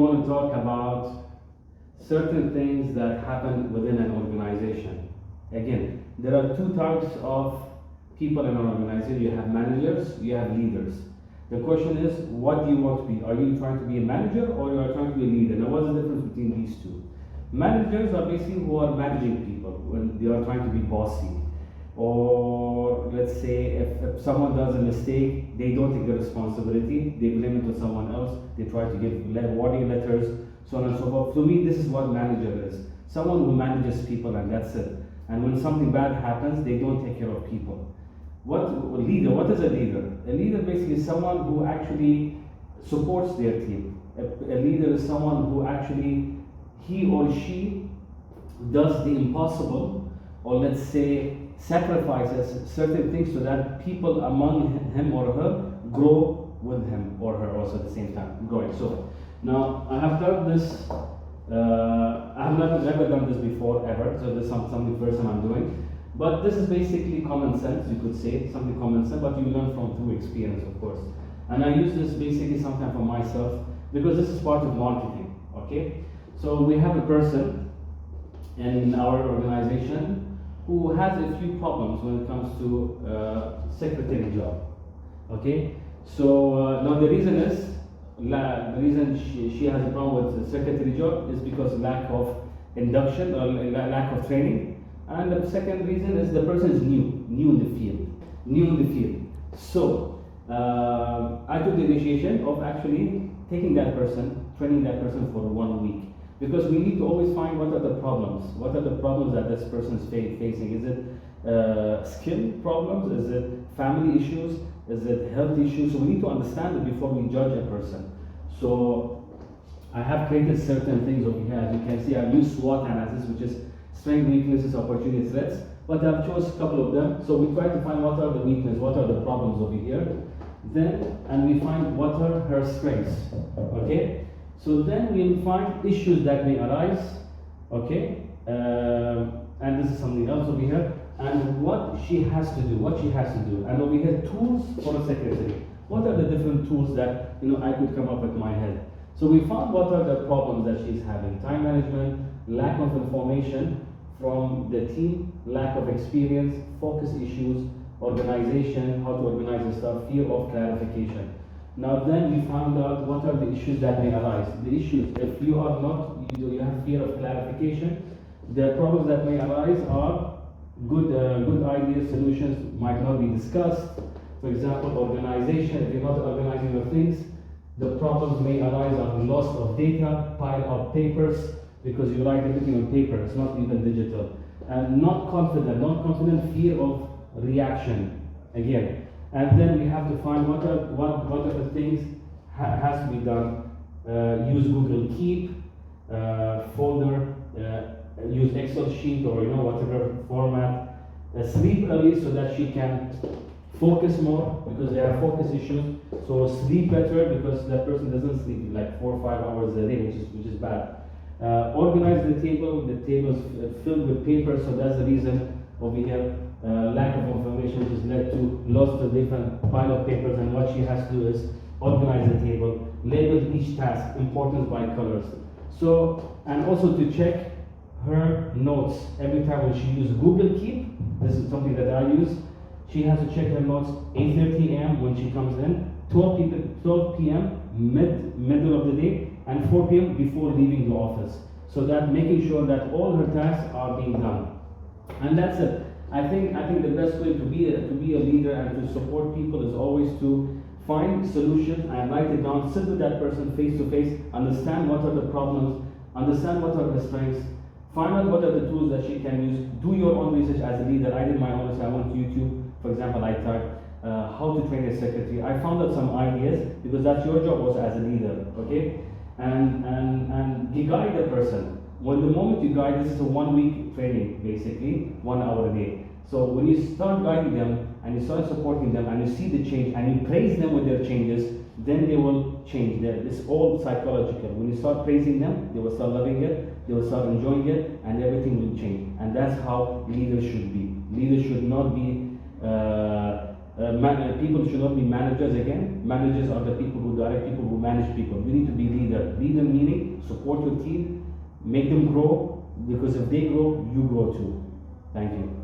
want to talk about certain things that happen within an organization. Again, there are two types of people in an organization. You have managers, you have leaders. The question is, what do you want to be? Are you trying to be a manager or you are trying to be a leader? Now, what's the difference between these two? Managers are basically who are managing people when they are trying to be bossy. Or let's say if someone does a mistake, they don't take the responsibility, they blame it to someone else, they try to give warning letters, so on and so forth. To me, this is what manager is. Someone who manages people and that's it. And when something bad happens, they don't take care of people. What is a leader? A leader basically is someone who actually supports their team. A leader is someone who actually, he or she does the impossible, or let's say sacrifices certain things so that people among him or her grow with him or her also at the same time, growing. So now I have done this, I have never done this before ever, so this is something first time I'm doing. But this is basically common sense, you could say, something common sense, but you learn from through experience, of course. And I use this basically sometimes for myself, because this is part of marketing, okay? So we have a person in our organization who has a few problems when it comes to secretary job, okay? So now the reason is, the reason she has a problem with the secretary job is because lack of induction or lack of training. And the second reason is the person is new in the field. So I took the initiation of actually taking that person, training that person for 1 week. Because we need to always find what are the problems. What are the problems that this person is facing? Is it skill problems? Is it family issues? Is it health issues? So we need to understand it before we judge a person. So I have created certain things over here. As you can see, I've used SWOT analysis, which is strengths, weaknesses, opportunities, threats. But I've chosen a couple of them. So we try to find what are the weaknesses, what are the problems over here. Then, and we find what are her strengths. Okay? So then we'll find issues that may arise, okay, and this is something else over here, and what she has to do, and over here tools for a secretary. What are the different tools that I could come up with my head? So we found what are the problems that she's having: time management, lack of information from the team, lack of experience, focus issues, organization, how to organize the stuff, fear of clarification. Now then we found out what are the issues that may arise. The issues, if you are not, you have fear of clarification, the problems that may arise are good ideas, solutions might not be discussed. For example, organization, if you're not organizing your things, the problems may arise on loss of data, pile of papers, because you write everything on paper, it's not even digital. And not confident, fear of reaction, again. And then we have to find what are the things has to be done. Use Google Keep, folder, use Excel sheet or whatever format. Sleep early so that she can focus more, because there are focus issues. So sleep better, because that person doesn't sleep like 4 or 5 hours a day, which is bad. Organize the table. The table is filled with paper, so that's the reason over here. Lack of information, which has led to lots of different pile of papers, and what she has to do is organize the table, label each task, importance by colors. So, and also to check her notes every time when she uses Google Keep. This is something that I use. She has to check her notes 8:30 a.m. when she comes in, 12 p.m. middle of the day, and 4 p.m. before leaving the office. So that making sure that all her tasks are being done. And that's it. I think the best way to be a leader and to support people is always to find solutions and write it down, sit with that person face to face, understand what are the problems, understand what are the strengths, find out what are the tools that she can use, do your own research as a leader. I did my own research. I went to YouTube, for example, I typed how to train a secretary. I found out some ideas, because that's your job also as a leader, okay? And you guide the person. When the moment you guide, this is a 1 week training, basically, 1 hour a day. So when you start guiding them and you start supporting them and you see the change and you praise them with their changes, then they will change. It's all psychological. When you start praising them, they will start loving it, they will start enjoying it, and everything will change. And that's how leaders should be. Leaders should not be People should not be managers again. Managers are the people who direct people, who manage people. You need to be leader. Leader meaning support your team, make them grow, because if they grow, you grow too. Thank you.